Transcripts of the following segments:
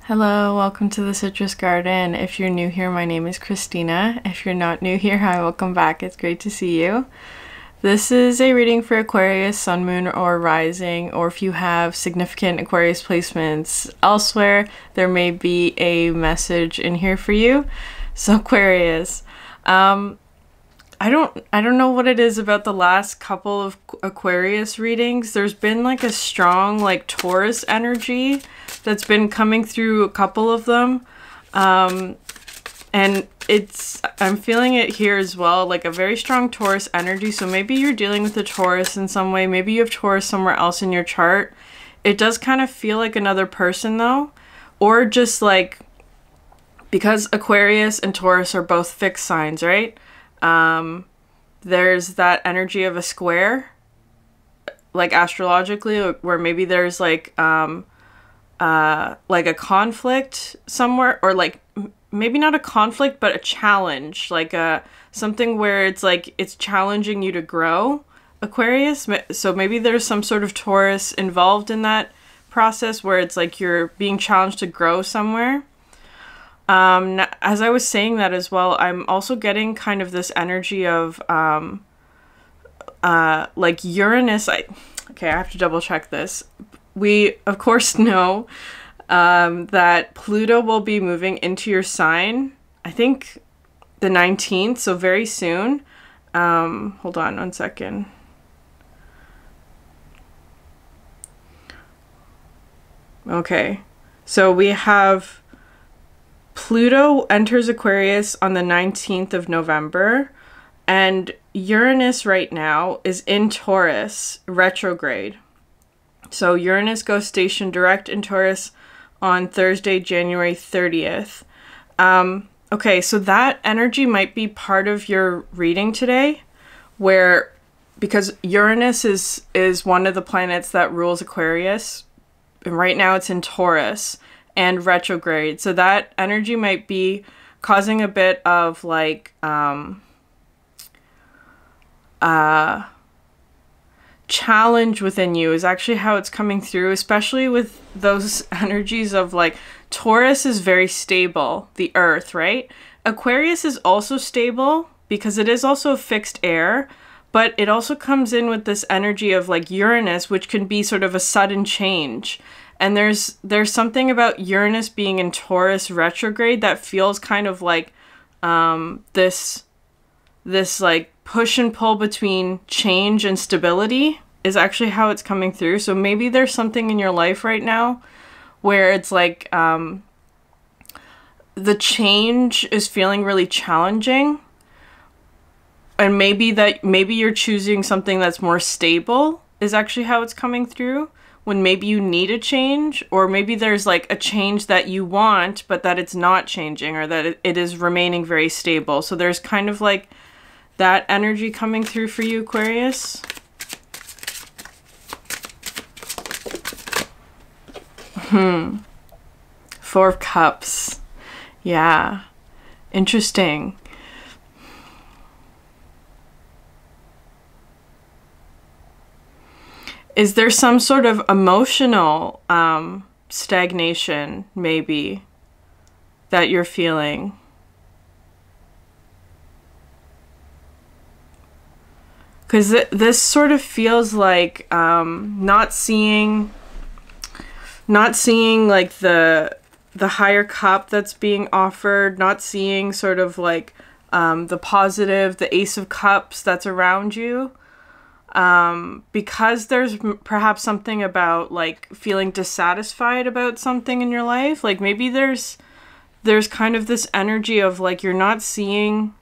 Hello, welcome to the Citrus Garden. If you're new here, my name is Christina. If you're not new here, hi, welcome back. It's great to see you. This is a reading for Aquarius, Sun, Moon, or Rising, or if you have significant Aquarius placements elsewhere, there may be a message in here for you. So Aquarius, I don't know what it is about the last couple of Aquarius readings. There's been like a strong like Taurus energy that's been coming through a couple of them. And I'm feeling it here as well, like a very strong Taurus energy. So maybe you're dealing with a Taurus in some way. Maybe you have Taurus somewhere else in your chart. It does kind of feel like another person though, or just like, because Aquarius and Taurus are both fixed signs, right? There's that energy of a square, like astrologically, where maybe there's like a conflict somewhere, or like maybe not a conflict, but a challenge, like something where it's like it's challenging you to grow, Aquarius. So maybe there's some sort of Taurus involved in that process where it's like you're being challenged to grow somewhere. As I was saying that as well, I'm also getting kind of this energy of like Uranus. Okay, I have to double check this. We, of course, know that Pluto will be moving into your sign, I think the 19th, so very soon. Hold on one second. Okay, so we have Pluto enters Aquarius on the 19th of November, and Uranus right now is in Taurus, retrograde. So Uranus goes station direct in Taurus on Thursday, January 30th. Okay, so that energy might be part of your reading today, because Uranus is one of the planets that rules Aquarius, and right now it's in Taurus and retrograde. So that energy might be causing a bit of like challenge within you is actually how it's coming through, especially with those energies of like Taurus is very stable, the earth, right? Aquarius is also stable because it is also fixed air, but it also comes in with this energy of like Uranus, which can be sort of a sudden change. And there's something about Uranus being in Taurus retrograde that feels kind of like this like push and pull between change and stability is actually how it's coming through. So maybe there's something in your life right now where it's like the change is feeling really challenging, and maybe you're choosing something that's more stable is actually how it's coming through, when maybe you need a change, or maybe there's like a change that you want but that it's not changing, or that it is remaining very stable. So there's kind of like that energy coming through for you, Aquarius. Four of Cups. Yeah. Interesting. Is there some sort of emotional stagnation, maybe, that you're feeling? Because this sort of feels like not seeing like the higher cup that's being offered, not seeing sort of like the positive, the Ace of Cups that's around you. Because there's perhaps something about like feeling dissatisfied about something in your life. Like maybe there's kind of this energy of like you're not seeing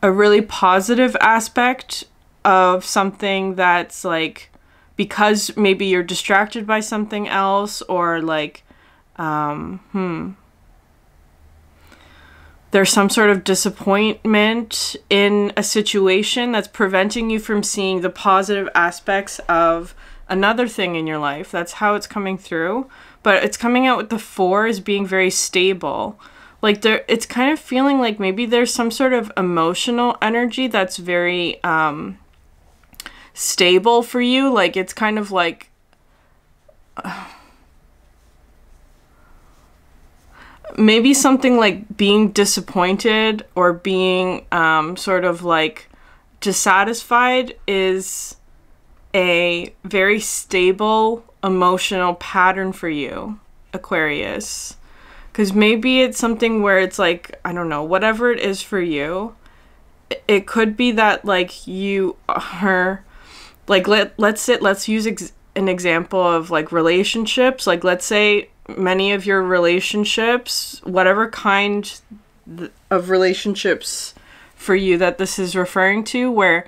a really positive aspect of something that's like, because maybe you're distracted by something else, or like there's some sort of disappointment in a situation that's preventing you from seeing the positive aspects of another thing in your life. That's how it's coming through. But it's coming out with the Four as being very stable. Like it's kind of feeling like maybe there's some sort of emotional energy that's very stable for you. Like it's kind of like maybe something like being disappointed or being sort of like dissatisfied is a very stable emotional pattern for you, Aquarius. Because maybe it's something where it's like, I don't know, whatever it is for you, it could be that like you are like, let's use an example of like relationships. Like, let's say many of your relationships, whatever kind of relationships for you that this is referring to, where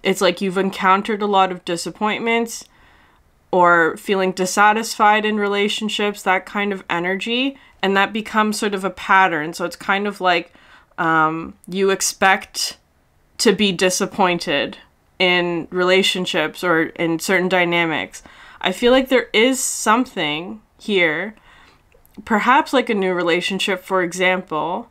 it's like you've encountered a lot of disappointments or feeling dissatisfied in relationships, that kind of energy, and that becomes sort of a pattern. So it's kind of like you expect to be disappointed in relationships or in certain dynamics. I feel like there is something here, perhaps like a new relationship, for example,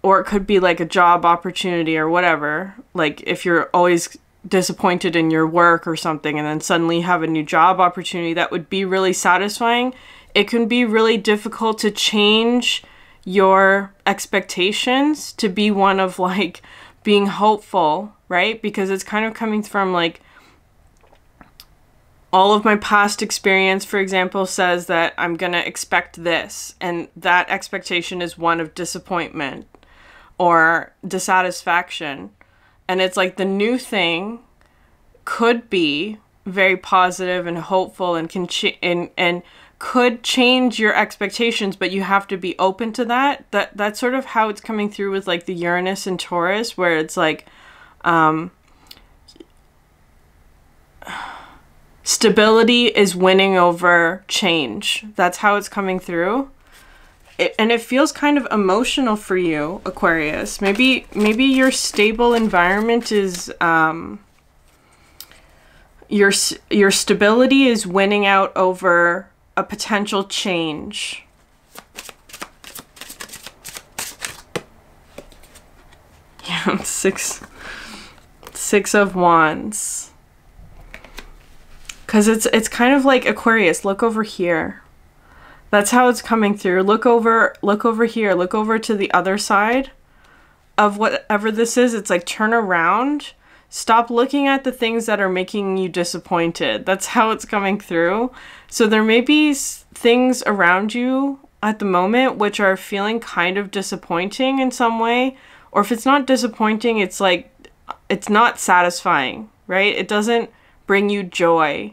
or it could be like a job opportunity or whatever. Like if you're always disappointed in your work or something and then suddenly you have a new job opportunity that would be really satisfying, it can be really difficult to change your expectations to be one of like being hopeful, right? Because it's kind of coming from like, all of my past experience, for example, says that I'm going to expect this, and that expectation is one of disappointment or dissatisfaction. And it's like the new thing could be very positive and hopeful and can and could change your expectations, but you have to be open to that. That's sort of how it's coming through with like the Uranus and Taurus, where it's like stability is winning over change. That's how it's coming through. And it feels kind of emotional for you, Aquarius. Maybe your stable environment is your stability is winning out over a potential change. Yeah, six of Wands. Because it's kind of like, Aquarius, look over here. That's how it's coming through. Look over here. Look over to the other side of whatever this is. It's like, turn around. Stop looking at the things that are making you disappointed. That's how it's coming through. So there may be things around you at the moment which are feeling kind of disappointing in some way. Or if it's not disappointing, it's like, it's not satisfying, right? It doesn't bring you joy.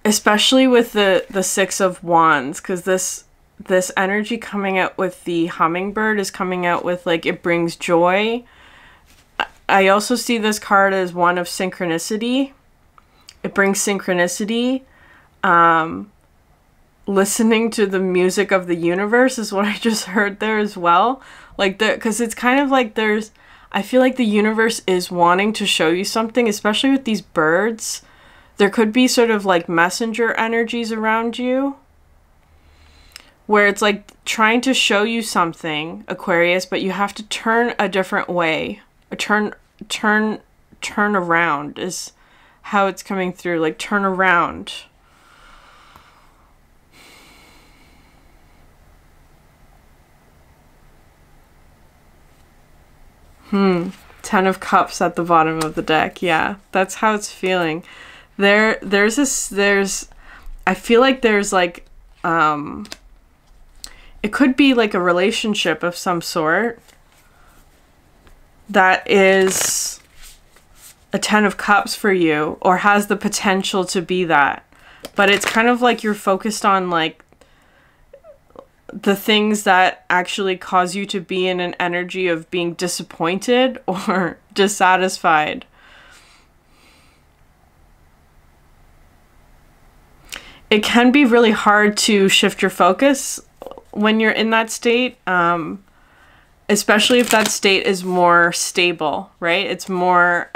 Especially with the Six of Wands, because this energy coming out with the hummingbird is coming out with like, it brings joy. I also see this card as one of synchronicity. It brings synchronicity. Listening to the music of the universe is what I just heard there as well. Like, because it's kind of like I feel like the universe is wanting to show you something, especially with these birds. There could be sort of like messenger energies around you, where it's like trying to show you something, Aquarius, but you have to turn a different way. Turn around is how it's coming through. Like, turn around. Ten of Cups at the bottom of the deck. Yeah, that's how it's feeling. I feel like there's like, it could be like a relationship of some sort that is a Ten of Cups for you, or has the potential to be that. But it's kind of like you're focused on like the things that actually cause you to be in an energy of being disappointed or dissatisfied. It can be really hard to shift your focus when you're in that state, especially if that state is more stable, right? It's more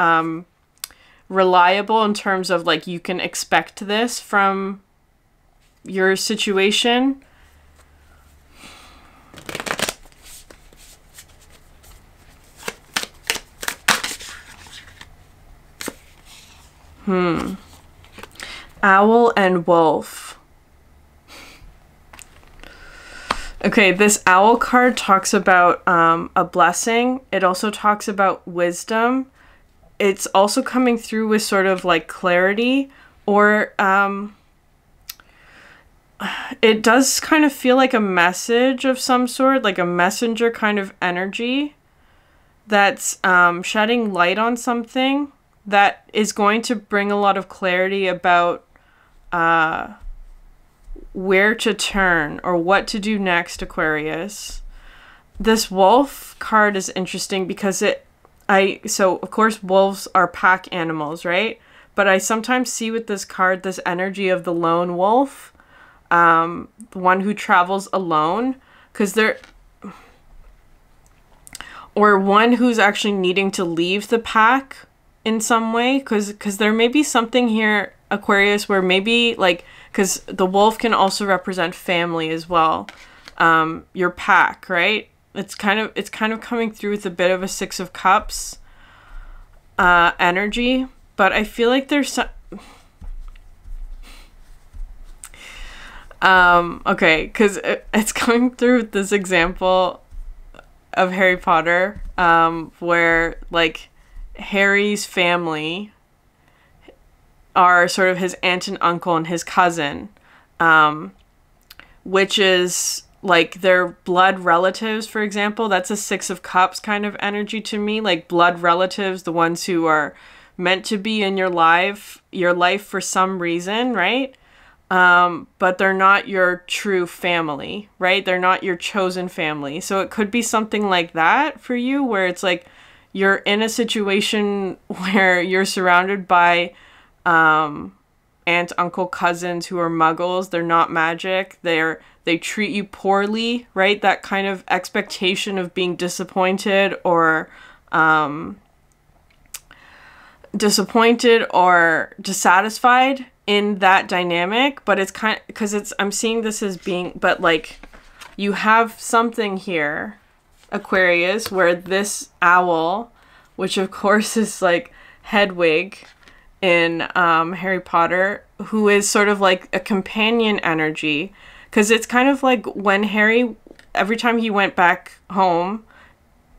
reliable in terms of like, you can expect this from your situation. Owl and wolf. Okay, this owl card talks about a blessing. It also talks about wisdom. It's also coming through with sort of like clarity, or it does kind of feel like a message of some sort, like a messenger kind of energy that's shedding light on something that is going to bring a lot of clarity about where to turn or what to do next, Aquarius. This wolf card is interesting because so of course wolves are pack animals, right? But I sometimes see with this card this energy of the lone wolf, the one who travels alone, or one who's actually needing to leave the pack in some way, because there may be something here, Aquarius, where maybe like, because the wolf can also represent family as well, your pack, right? It's kind of coming through with a bit of a Six of Cups energy, but I feel like there's some okay, because it's coming through with this example of Harry Potter, where like Harry's family are sort of his aunt and uncle and his cousin, which is like their blood relatives, for example. That's a Six of Cups kind of energy to me, like blood relatives, the ones who are meant to be in your life for some reason, right? But they're not your true family, right? They're not your chosen family. So it could be something like that for you, where it's like you're in a situation where you're surrounded by aunt, uncle, cousins who are muggles. They're not magic. They treat you poorly, right? That kind of expectation of being disappointed or dissatisfied in that dynamic. But it's kind of, because I'm seeing this as being, but like you have something here, Aquarius, where this owl, which of course is like Hedwig in Harry Potter, who is sort of like a companion energy, because it's kind of like when Harry, every time he went back home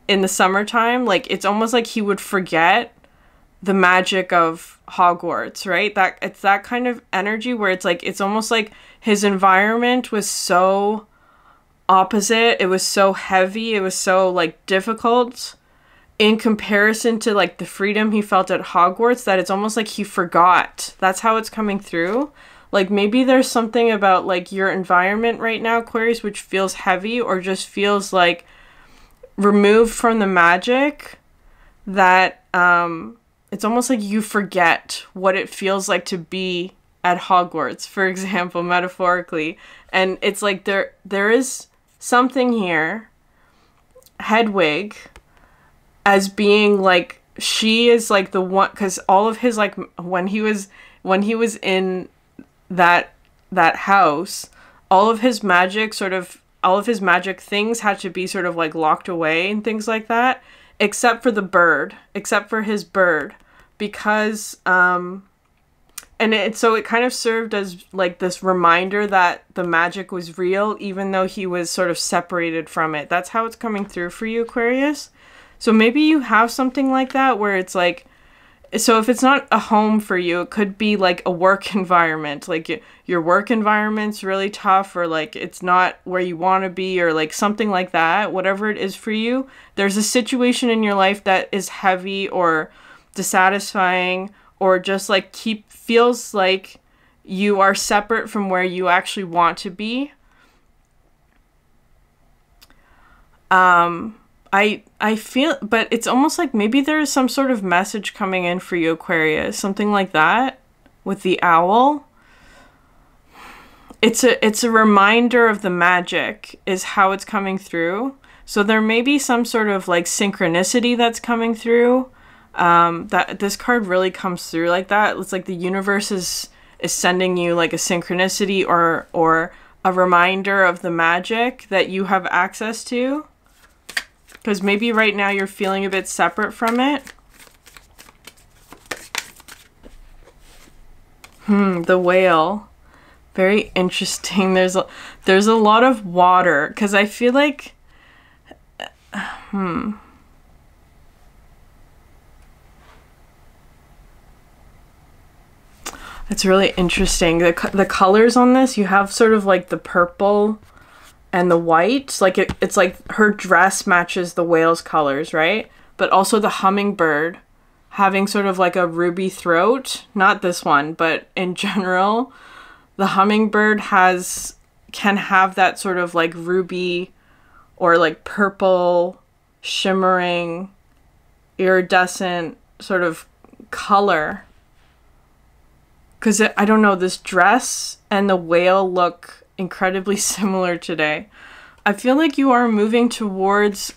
in the summertime, like it's almost like he would forget the magic of Hogwarts, right? That it's that kind of energy where it's like, it's almost like his environment was so opposite, it was so heavy, it was so like difficult in comparison to like the freedom he felt at Hogwarts, that it's almost like he forgot. That's how it's coming through. Like maybe there's something about like your environment right now, Aquarius, which feels heavy or just feels like removed from the magic, that it's almost like you forget what it feels like to be at Hogwarts, for example, metaphorically. And it's like there is something here, Hedwig, as being like, she is like the one, because all of his like when he was in that house, all of his magic things had to be sort of like locked away and things like that, except for his bird, because so it kind of served as like this reminder that the magic was real, even though he was sort of separated from it. That's how it's coming through for you, Aquarius. So maybe you have something like that where it's like, so if it's not a home for you, it could be like a work environment, like your work environment's really tough, or like it's not where you want to be, or like something like that. Whatever it is for you, there's a situation in your life that is heavy or dissatisfying, or just like feels like you are separate from where you actually want to be. I feel, but it's almost like maybe there is some sort of message coming in for you, Aquarius, something like that with the owl. It's a reminder of the magic is how it's coming through. So there may be some sort of like synchronicity that's coming through. That this card really comes through like that. It's like the universe is sending you like a synchronicity or a reminder of the magic that you have access to. Because maybe right now you're feeling a bit separate from it. The whale. Very interesting. There's a lot of water, because I feel like it's really interesting. The colors on this, you have sort of like the purple and the white. Like it's like her dress matches the whale's colors, right? But also the hummingbird having sort of like a ruby throat. Not this one, but in general, the hummingbird can have that sort of like ruby or like purple, shimmering, iridescent sort of color. Because I don't know, this dress and the whale look incredibly similar today. I feel like you are moving towards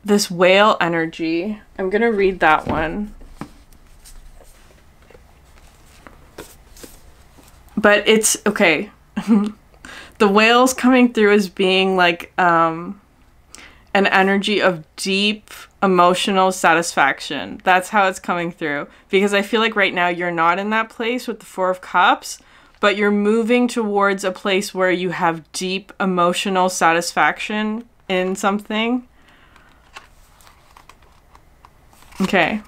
this whale energy. I'm going to read that one. But it's, okay. The whale's coming through as being like an energy of deep emotional satisfaction. That's how it's coming through. Because I feel like right now you're not in that place with the Four of Cups, but you're moving towards a place where you have deep emotional satisfaction in something. Okay.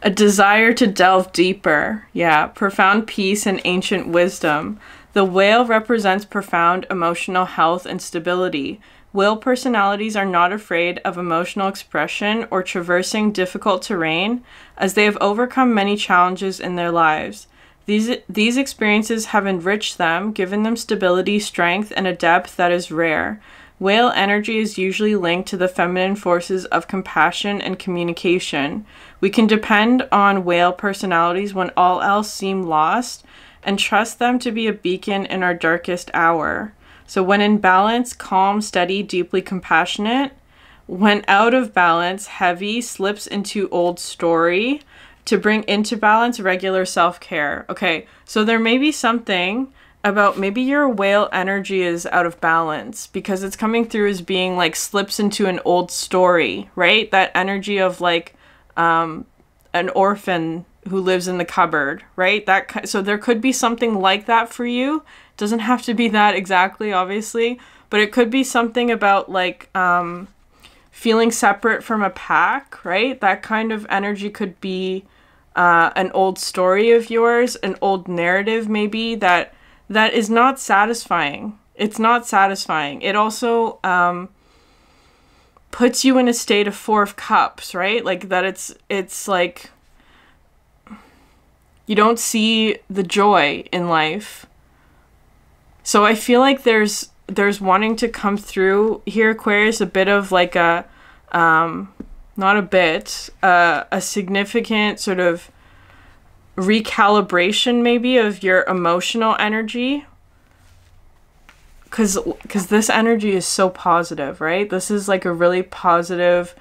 A desire to delve deeper. Yeah. Profound peace and ancient wisdom. The whale represents profound emotional health and stability. Whale personalities are not afraid of emotional expression or traversing difficult terrain, as they have overcome many challenges in their lives. These experiences have enriched them, given them stability, strength, and a depth that is rare. Whale energy is usually linked to the feminine forces of compassion and communication. We can depend on whale personalities when all else seem lost, and trust them to be a beacon in our darkest hour. So when in balance, calm, steady, deeply compassionate. When out of balance, heavy, slips into old story. To bring into balance, regular self-care. Okay, so there may be something about maybe your whale energy is out of balance, because it's coming through as being like slips into an old story, right? That energy of like an orphan who lives in the cupboard, right? So there could be something like that for you. Doesn't have to be that exactly, obviously, but it could be something about like feeling separate from a pack, right? That kind of energy could be an old story of yours, an old narrative maybe that is not satisfying. It's not satisfying. It also puts you in a state of Four of Cups, right? Like that it's like you don't see the joy in life. So I feel like there's wanting to come through here, Aquarius, a bit of like a not a bit, a significant sort of recalibration maybe of your emotional energy. Because this energy is so positive, right? This is like a really positive,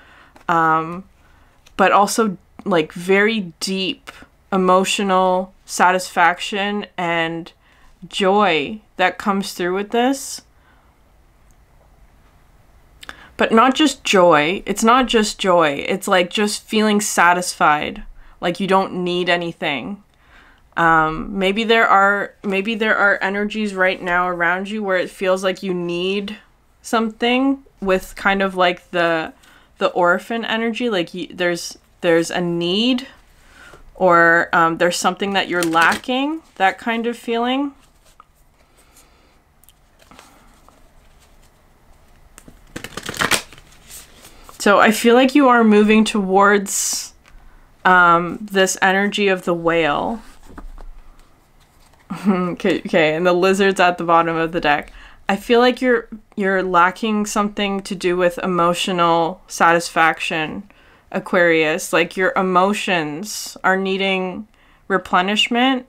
but also like very deep emotional satisfaction and joy that comes through with this. But not just joy. It's not just joy. It's like just feeling satisfied. Like you don't need anything. Maybe there are energies right now around you where it feels like you need something, with kind of like the orphan energy. Like there's a need, or there's something that you're lacking. That kind of feeling. So I feel like you are moving towards this energy of the whale. Okay, and the lizard's at the bottom of the deck. I feel like you're lacking something to do with emotional satisfaction, Aquarius. Like your emotions are needing replenishment.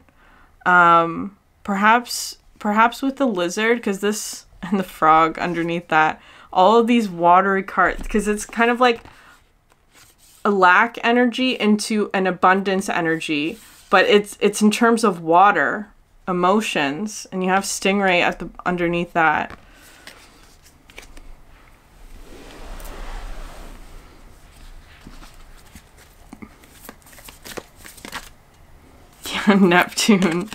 Perhaps with the lizard, because this, and the frog underneath that. All of these watery cards, because it's kind of like a lack energy into an abundance energy, but it's in terms of water, emotions, and you have stingray at the underneath that. Neptune.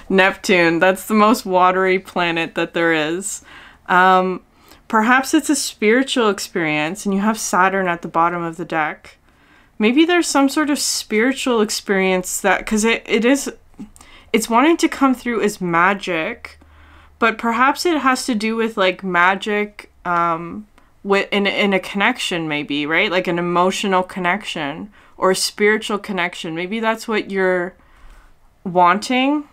Neptune, that's the most watery planet that there is. Perhaps it's a spiritual experience and you have Saturn at the bottom of the deck. Maybe there's some sort of spiritual experience that, because it's wanting to come through as magic, but perhaps it has to do with like magic in a connection, maybe, right? Like an emotional connection or a spiritual connection. Maybe that's what you're wanting,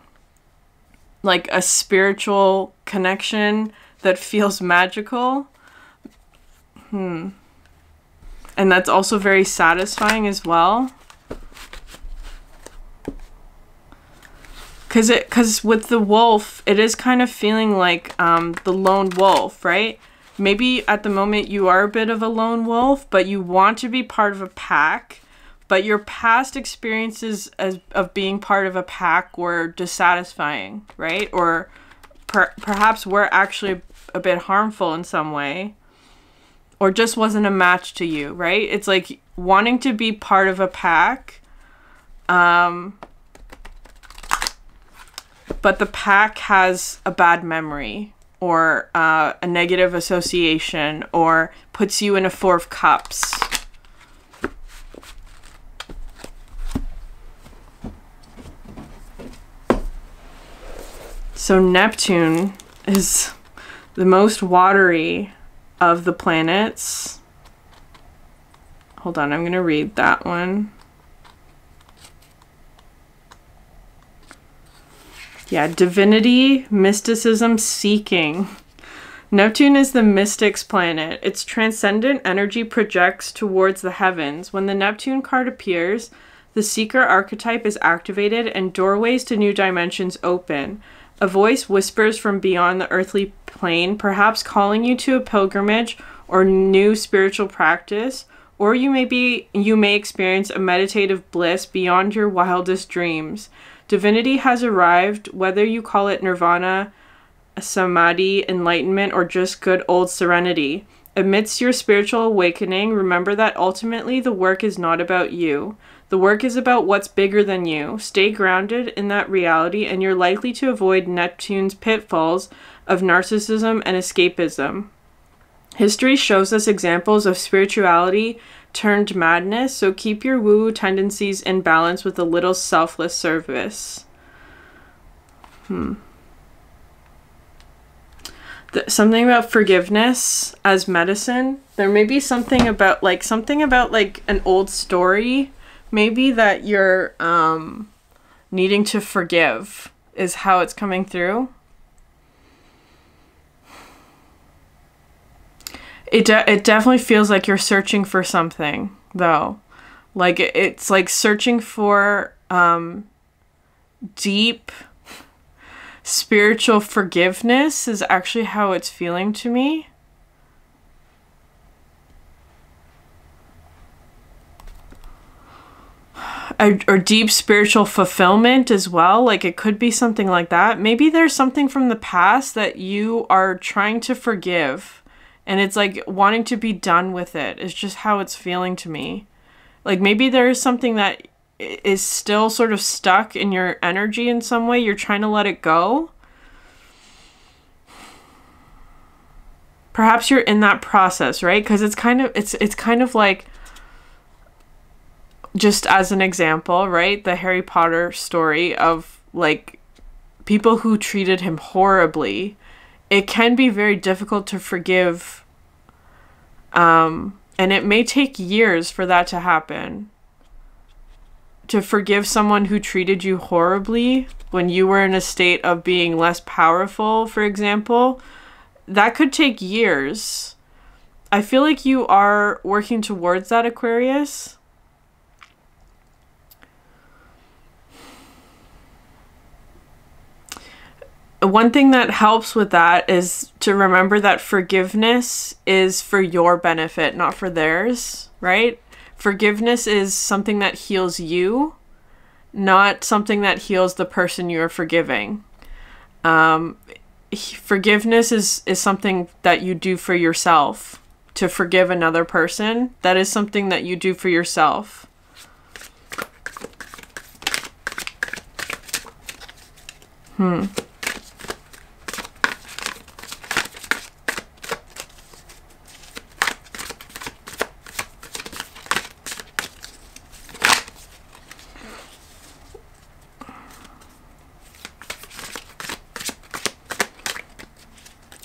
like a spiritual connection that feels magical. And that's also very satisfying as well. Because with the wolf, it is kind of feeling like the lone wolf, right? Maybe at the moment you are a bit of a lone wolf, but you want to be part of a pack. But your past experiences of being part of a pack were dissatisfying, right? Or perhaps were actually a bit harmful in some way. Or just wasn't a match to you, right? It's like wanting to be part of a pack. But the pack has a bad memory. Or a negative association. Or puts you in a 4 of Cups. So Neptune is the most watery of the planets. Hold on, I'm going to read that one. Yeah, divinity, mysticism, seeking. Neptune is the mystic's planet. Its transcendent energy projects towards the heavens. When the Neptune card appears, the seeker archetype is activated and doorways to new dimensions open. A voice whispers from beyond the earthly plane, perhaps calling you to a pilgrimage or new spiritual practice, or you may experience a meditative bliss beyond your wildest dreams. Divinity has arrived, whether you call it nirvana, samadhi, enlightenment, or just good old serenity. Amidst your spiritual awakening, remember that ultimately the work is not about you. The work is about what's bigger than you. Stay grounded in that reality and you're likely to avoid Neptune's pitfalls of narcissism and escapism. History shows us examples of spirituality turned madness, so keep your woo-woo tendencies in balance with a little selfless service. Something about forgiveness as medicine. There may be something about like an old story. Maybe that you're needing to forgive is how it's coming through. It definitely feels like you're searching for something, though. Like it's like searching for deep spiritual forgiveness is actually how it's feeling to me. Or deep spiritual fulfillment as well. Like it could be something like that. Maybe there's something from the past that you are trying to forgive. And it's like wanting to be done with it. It's just how it's feeling to me. Like maybe there is something that is still sort of stuck in your energy in some way. You're trying to let it go. Perhaps you're in that process, right? Because it's kind of like, just as an example, right? The Harry Potter story of like people who treated him horribly. It can be very difficult to forgive. And it may take years for that to happen. To forgive someone who treated you horribly when you were in a state of being less powerful, for example. That could take years. I feel like you are working towards that, Aquarius. One thing that helps with that is to remember that forgiveness is for your benefit, not for theirs, right? Forgiveness is something that heals you, not something that heals the person you are forgiving. Forgiveness is something that you do for yourself. To forgive another person, that is something that you do for yourself.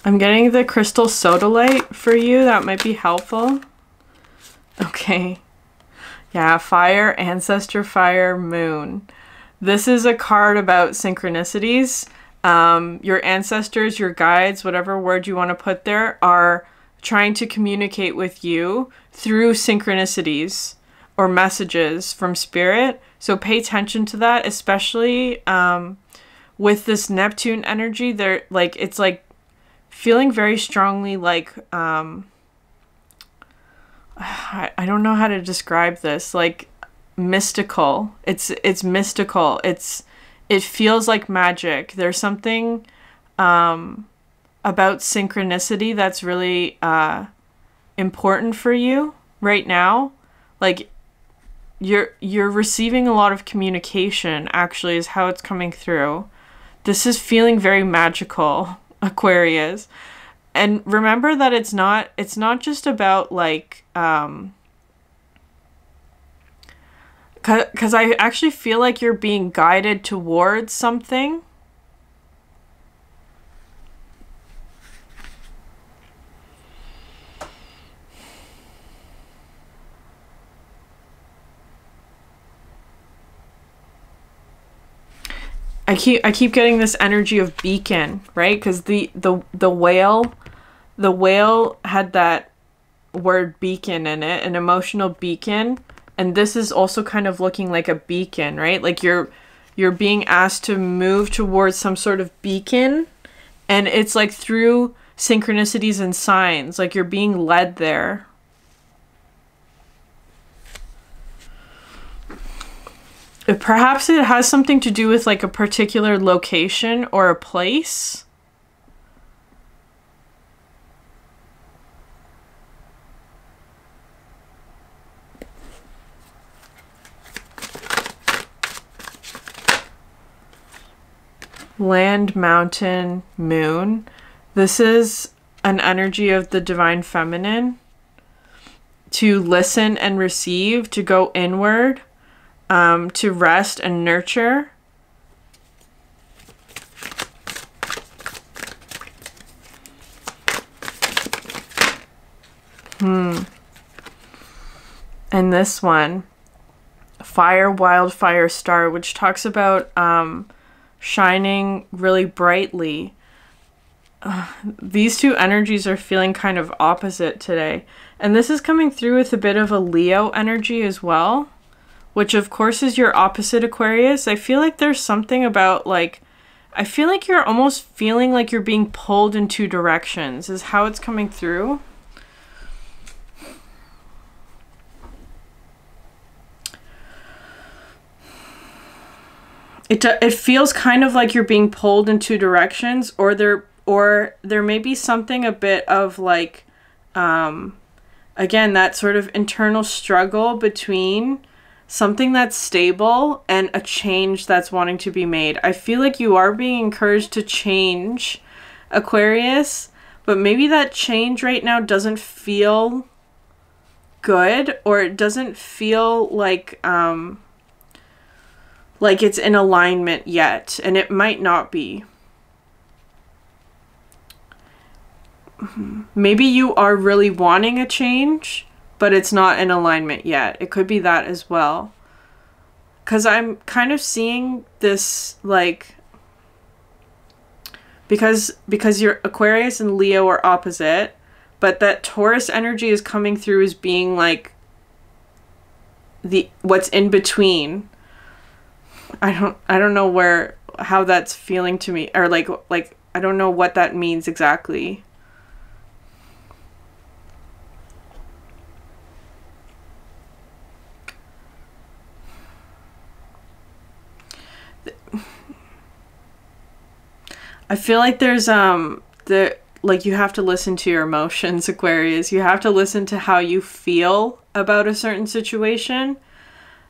I'm getting the crystal sodalite for you. That might be helpful. Okay. Yeah, fire, ancestor, fire, moon. This is a card about synchronicities. Your ancestors, your guides, whatever word you want to put there, are trying to communicate with you through synchronicities or messages from spirit. So pay attention to that, especially with this Neptune energy. They're like, it's like feeling very strongly like, I don't know how to describe this, like mystical. It's mystical. It feels like magic. There's something about synchronicity that's really important for you right now. Like you're receiving a lot of communication, actually, is how it's coming through. This is feeling very magical, Aquarius. And remember that it's not just about like because I actually feel like you're being guided towards something. I keep getting this energy of beacon, right? Because the whale had that word beacon in it, an emotional beacon, and this is also kind of looking like a beacon, right? Like you're being asked to move towards some sort of beacon, and it's like through synchronicities and signs, like you're being led there. Perhaps it has something to do with like a particular location or a place. Land, mountain, moon. This is an energy of the divine feminine. To listen and receive, to go inward. To rest and nurture. And this one, fire, wildfire, star, which talks about shining really brightly. These two energies are feeling kind of opposite today. And this is coming through with a bit of a Leo energy as well, which of course is your opposite, Aquarius. I feel like there's something about like, I feel like you're almost feeling like you're being pulled in two directions is how it's coming through. It feels kind of like you're being pulled in two directions, or there may be something a bit of like, again, that sort of internal struggle between something that's stable and a change that's wanting to be made. I feel like you are being encouraged to change, Aquarius, but maybe that change right now doesn't feel good, or it doesn't feel like it's in alignment yet, and it might not be. Maybe you are really wanting a change, but it's not in alignment yet. It could be that as well. Because I'm kind of seeing this, like, because your Aquarius and Leo are opposite, but that Taurus energy is coming through as being like what's in between. I don't know how that's feeling to me, or like I don't know what that means exactly. I feel like there's like you have to listen to your emotions, Aquarius. You have to listen to how you feel about a certain situation.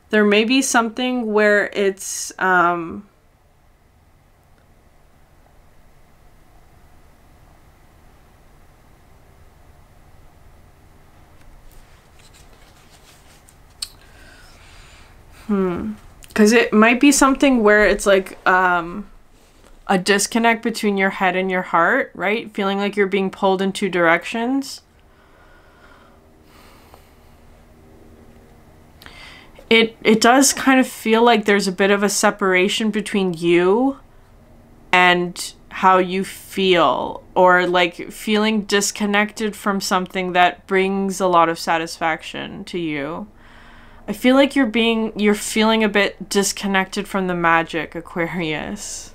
There may be something where it's Because it might be something where it's like a disconnect between your head and your heart, right? Feeling like you're being pulled in two directions. It does kind of feel like there's a bit of a separation between you and how you feel, or like feeling disconnected from something that brings a lot of satisfaction to you. I feel like you're feeling a bit disconnected from the magic, Aquarius.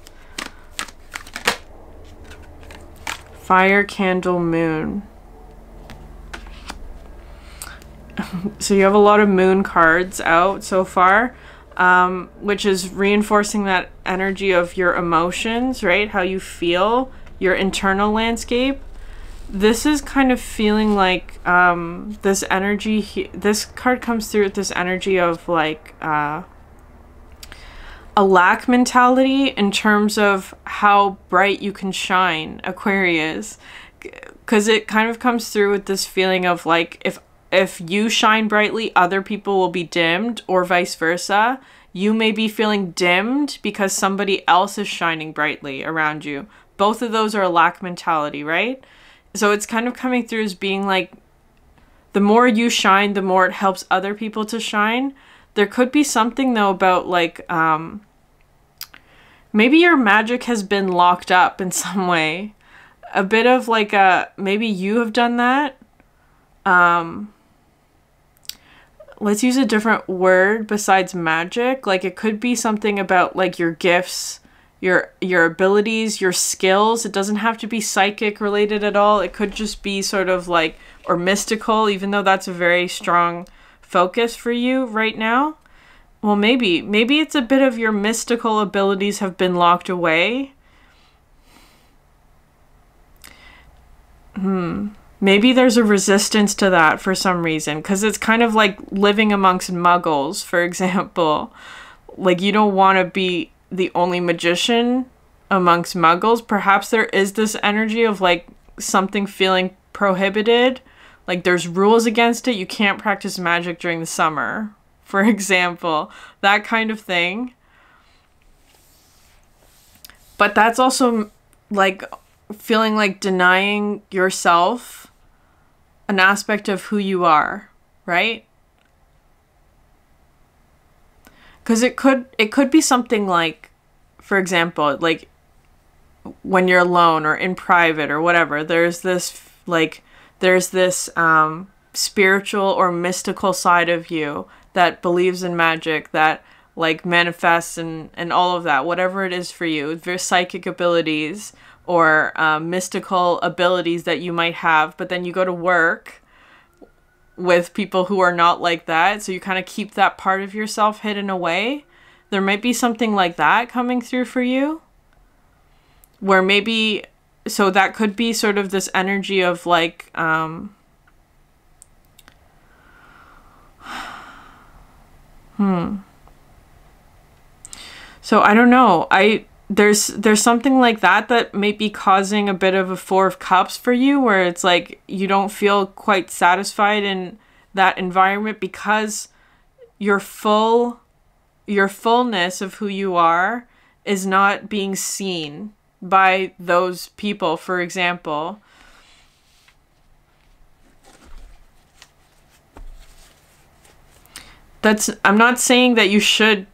Fire, candle, moon. So you have a lot of moon cards out so far, which is reinforcing that energy of your emotions, right? How you feel, your internal landscape. This is kind of feeling like this energy, this card comes through with this energy of like a lack mentality in terms of how bright you can shine, Aquarius. Because it kind of comes through with this feeling of like, if you shine brightly, other people will be dimmed, or vice versa. You may be feeling dimmed because somebody else is shining brightly around you. Both of those are a lack mentality, right? So it's kind of coming through as being like, the more you shine, the more it helps other people to shine. There could be something though about like, maybe your magic has been locked up in some way. A bit of like maybe you have done that. Let's use a different word besides magic. Like it could be something about like your gifts, your abilities, your skills. It doesn't have to be psychic related at all. It could just be sort of like, or mystical, even though that's a very strong focus for you right now. Well, maybe it's a bit of your mystical abilities have been locked away. Maybe there's a resistance to that for some reason, because it's kind of like living amongst muggles, for example. Like you don't want to be the only magician amongst muggles. Perhaps there is this energy of like something feeling prohibited. Like there's rules against it. You can't practice magic during the summer, for example. That kind of thing. But that's also like feeling like denying yourself an aspect of who you are, right? Because it could be something like, for example, like when you're alone or in private or whatever, there's this spiritual or mystical side of you that believes in magic, that like manifests and all of that, whatever it is for you, there's psychic abilities or mystical abilities that you might have, but then you go to work with people who are not like that, so you kind of keep that part of yourself hidden away. There might be something like that coming through for you, where maybe, so that could be sort of this energy of like, so I don't know, there's something like that may be causing a bit of a Four of Cups for you, where it's like you don't feel quite satisfied in that environment because your fullness of who you are is not being seen by those people, for example. I'm not saying that you should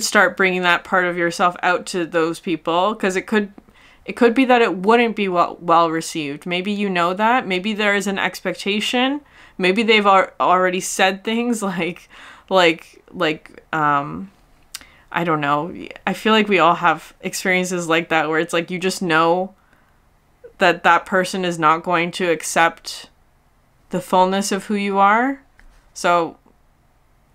start bringing that part of yourself out to those people, because it could be that it wouldn't be well received. Maybe you know that. Maybe there is an expectation. Maybe they've already said things like I don't know. I feel like we all have experiences like that, where it's like you just know that that person is not going to accept the fullness of who you are. So,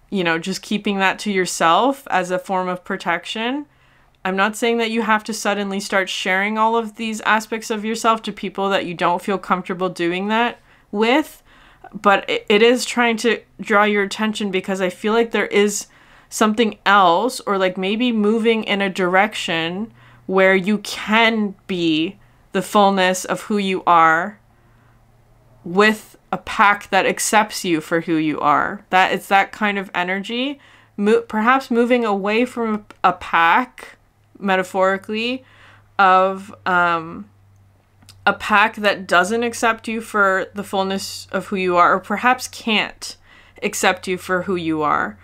you know, just keeping that to yourself as a form of protection. I'm not saying that you have to suddenly start sharing all of these aspects of yourself to people that you don't feel comfortable doing that with, but it is trying to draw your attention, because I feel like there is something else, or like maybe moving in a direction where you can be the fullness of who you are with a pack that accepts you for who you are. That it's that kind of energy, perhaps moving away from a pack, metaphorically, of a pack that doesn't accept you for the fullness of who you are, or perhaps can't accept you for who you are.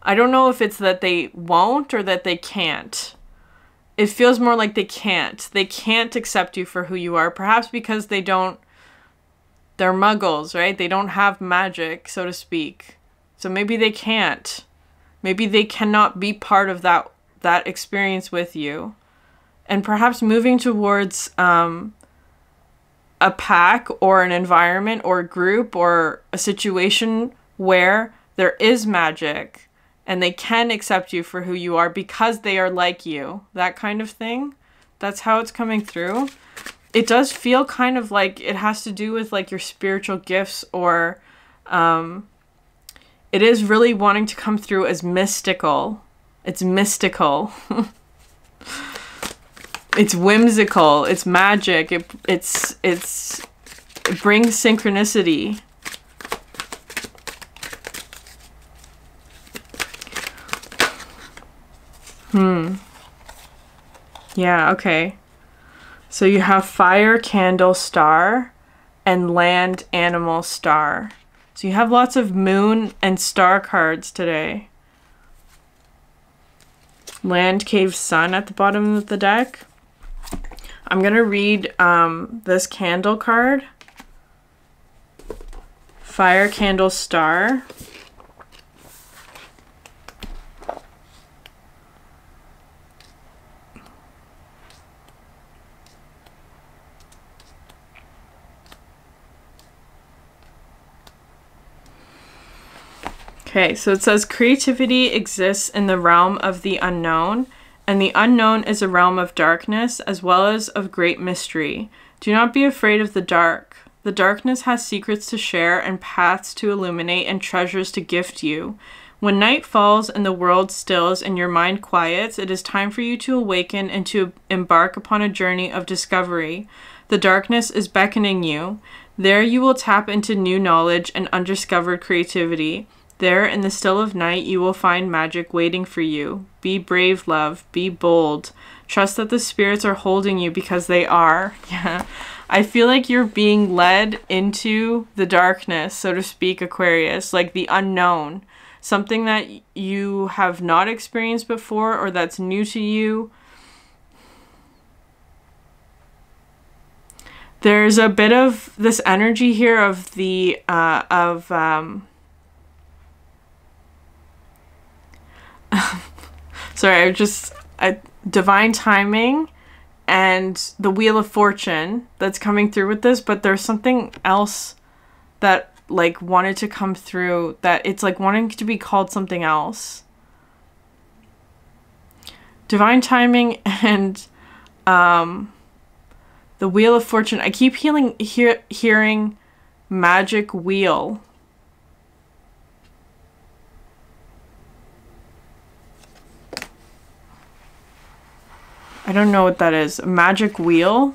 I don't know if it's that they won't or that they can't. It feels more like they can't. They can't accept you for who you are, perhaps because they're muggles, right? They don't have magic, so to speak. So maybe they can't. Maybe they cannot be part of that experience with you. And perhaps moving towards a pack or an environment or a group or a situation where there is magic and they can accept you for who you are because they are like you. That kind of thing. That's how it's coming through. It does feel kind of like it has to do with like your spiritual gifts, or it is really wanting to come through as mystical. It's mystical. It's whimsical. It's magic. It brings synchronicity. Yeah, okay. So you have fire, candle, star, and land, animal, star. So you have lots of moon and star cards today. Land, cave, sun at the bottom of the deck. I'm going to read this candle card. Fire, candle, star. Okay, so it says creativity exists in the realm of the unknown, and the unknown is a realm of darkness as well as of great mystery. Do not be afraid of the dark. The darkness has secrets to share and paths to illuminate and treasures to gift you. When night falls and the world stills and your mind quiets, it is time for you to awaken and to embark upon a journey of discovery. The darkness is beckoning you. There you will tap into new knowledge and undiscovered creativity. There, in the still of night, you will find magic waiting for you. Be brave, love. Be bold. Trust that the spirits are holding you because they are. Yeah. I feel like you're being led into the darkness, so to speak, Aquarius. Like the unknown. Something that you have not experienced before or that's new to you. There's a bit of this energy here of the, sorry, divine timing and the Wheel of Fortune that's coming through with this, but there's something else that like wanted to come through, that it's like wanting to be called something else. Divine timing and the Wheel of Fortune. I keep hearing magic wheel. I don't know what that is. A magic wheel?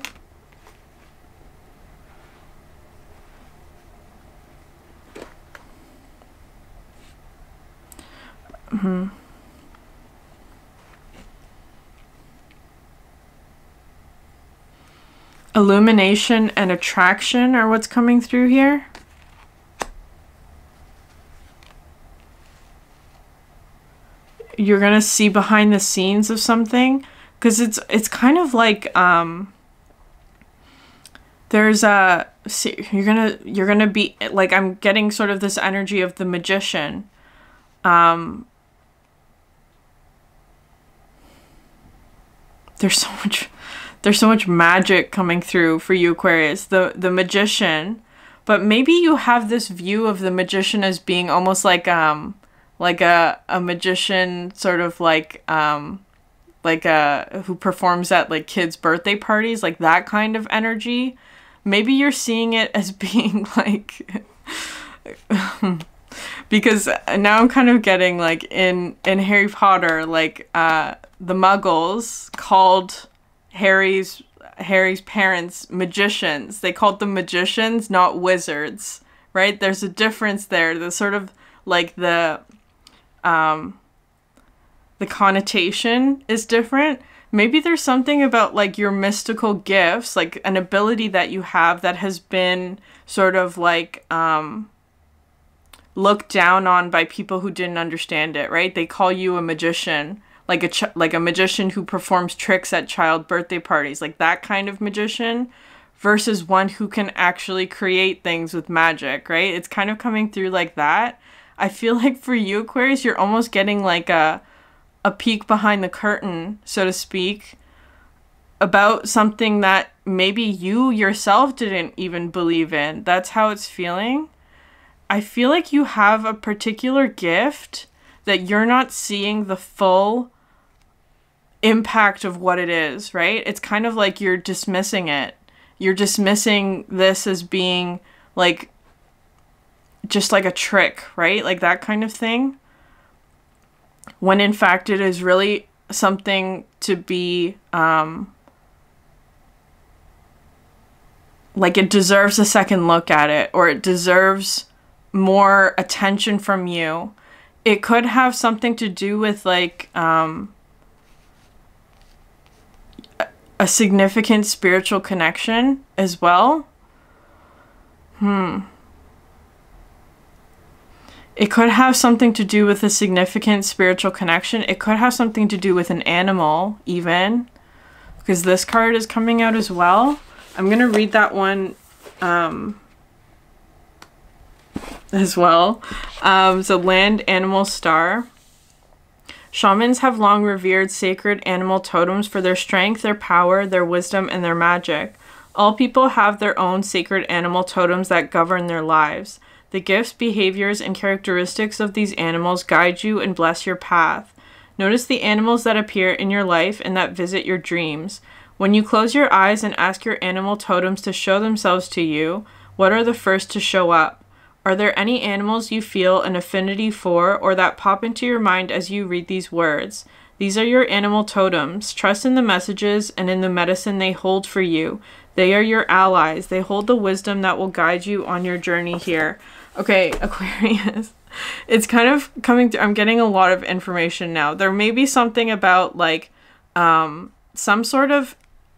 Illumination and attraction are what's coming through here. You're gonna see behind the scenes of something. Because it's kind of like there's a, you're gonna be like, I'm getting sort of this energy of the magician. There's so much magic coming through for you, Aquarius. The magician, but maybe you have this view of the magician as being almost like a magician, sort of like who performs at like kids' birthday parties, like that kind of energy. Maybe you're seeing it as being like because now I'm kind of getting like in Harry Potter, like the Muggles called Harry's parents magicians. They called them magicians, not wizards, right? There's a difference there. The sort of like the the connotation is different. Maybe there's something about like your mystical gifts, like an ability that you have that has been sort of like looked down on by people who didn't understand it, right? They call you a magician, like a magician who performs tricks at child birthday parties, like that kind of magician, versus one who can actually create things with magic, right? It's kind of coming through like that. I feel like for you, Aquarius, you're almost getting like a peek behind the curtain, so to speak, about something that maybe you yourself didn't even believe in. That's how it's feeling. I feel like you have a particular gift that you're not seeing the full impact of what it is, right? It's kind of like you're dismissing it. You're dismissing this as being like just like a trick, right? Like that kind of thing. When in fact it is really something to be like it deserves a second look at it, or it deserves more attention from you. It could have something to do with like a significant spiritual connection as well. It could have something to do with a significant spiritual connection. It could have something to do with an animal, even, because this card is coming out as well. I'm going to read that one as well. So land, animal, star. Shamans have long revered sacred animal totems for their strength, their power, their wisdom, and their magic. All people have their own sacred animal totems that govern their lives. The gifts, behaviors, and characteristics of these animals guide you and bless your path. Notice the animals that appear in your life and that visit your dreams. When you close your eyes and ask your animal totems to show themselves to you, what are the first to show up? Are there any animals you feel an affinity for or that pop into your mind as you read these words? These are your animal totems. Trust in the messages and in the medicine they hold for you. They are your allies. They hold the wisdom that will guide you on your journey here. Okay, Aquarius. It's kind of coming through. I'm getting a lot of information now. There may be something about like some sort of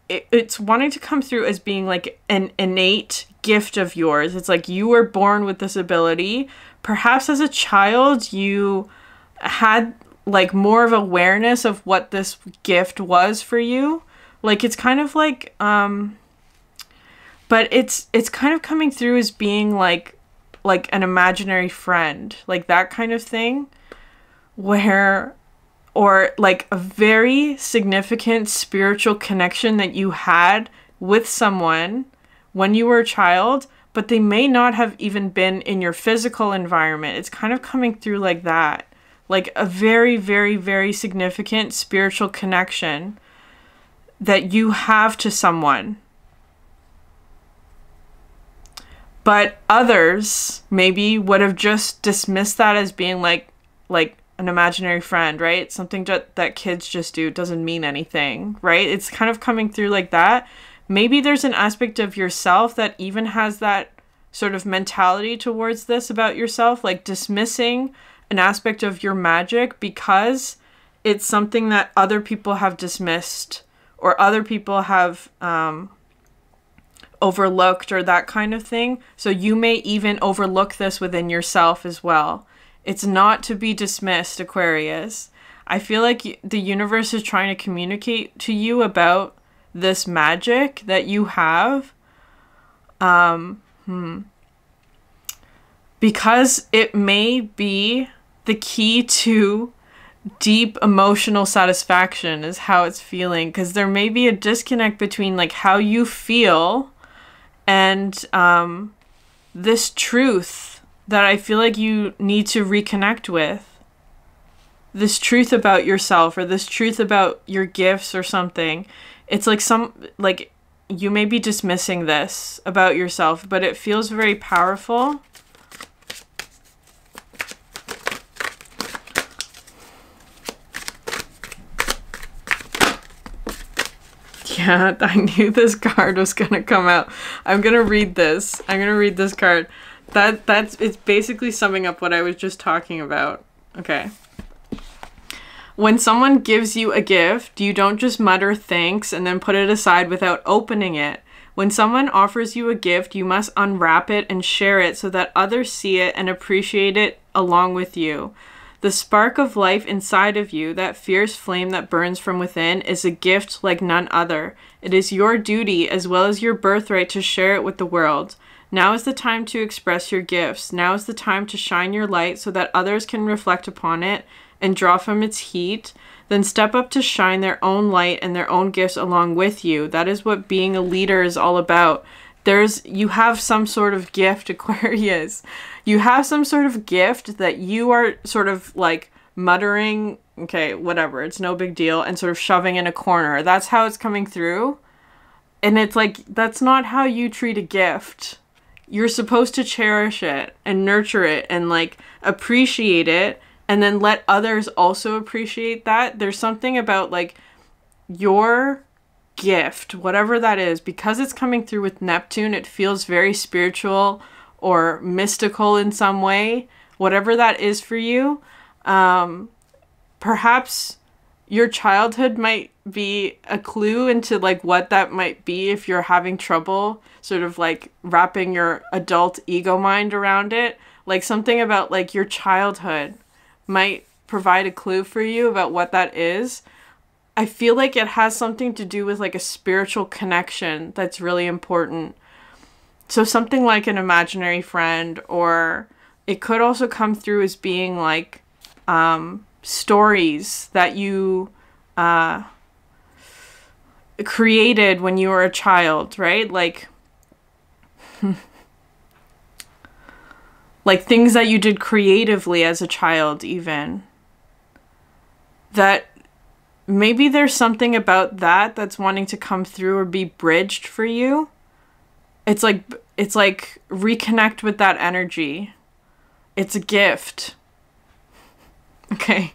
it's wanting to come through as being like an innate gift of yours. It's like you were born with this ability. Perhaps as a child you had like more of awareness of what this gift was for you. Like it's kind of like but it's kind of coming through as being like an imaginary friend, like that kind of thing, where, or like a very significant spiritual connection that you had with someone when you were a child, but they may not have even been in your physical environment. It's kind of coming through like that, like a very, very, very significant spiritual connection that you have to someone. But others maybe would have just dismissed that as being like an imaginary friend, right? Something that kids just do. It doesn't mean anything, right? It's kind of coming through like that. Maybe there's an aspect of yourself that even has that sort of mentality towards this about yourself, like dismissing an aspect of your magic because it's something that other people have dismissed or other people have overlooked or that kind of thing. So you may even overlook this within yourself as well. It's not to be dismissed, Aquarius. I feel like the universe is trying to communicate to you about this magic that you have. Because it may be the key to deep emotional satisfaction is how it's feeling. Because there may be a disconnect between like how you feel and this truth that I feel like you need to reconnect with. This truth about yourself or this truth about your gifts or something. It's like you may be dismissing this about yourself, but it feels very powerful. Yeah, I knew this card was gonna come out. I'm gonna read this. I'm gonna read this card. It's basically summing up what I was just talking about. Okay. When someone gives you a gift, you don't just mutter thanks and then put it aside without opening it. When someone offers you a gift, you must unwrap it and share it so that others see it and appreciate it along with you. The spark of life inside of you, that fierce flame that burns from within, is a gift like none other. It is your duty as well as your birthright to share it with the world. Now is the time to express your gifts. Now is the time to shine your light so that others can reflect upon it and draw from its heat. Then step up to shine their own light and their own gifts along with you. That is what being a leader is all about. You have some sort of gift, Aquarius. You have some sort of gift that you are sort of like muttering, okay, whatever, it's no big deal, and sort of shoving in a corner. That's how it's coming through. And it's like, that's not how you treat a gift. You're supposed to cherish it and nurture it and like appreciate it, and then let others also appreciate that. There's something about like your gift, whatever that is, because it's coming through with Neptune, it feels very spiritual or mystical in some way. Whatever that is for you, perhaps your childhood might be a clue into like what that might be if you're having trouble sort of like wrapping your adult ego mind around it. Like something about like your childhood might provide a clue for you about what that is. I feel like it has something to do with like a spiritual connection that's really important. So something like an imaginary friend, or it could also come through as being like stories that you created when you were a child, right? Like like things that you did creatively as a child even. That maybe there's something about that that's wanting to come through or be bridged for you. It's like reconnect with that energy. It's a gift. Okay.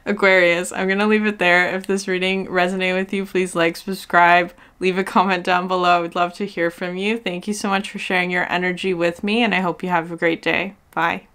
Aquarius, I'm going to leave it there. If this reading resonated with you, please like, subscribe, leave a comment down below. I would love to hear from you. Thank you so much for sharing your energy with me, and I hope you have a great day. Bye.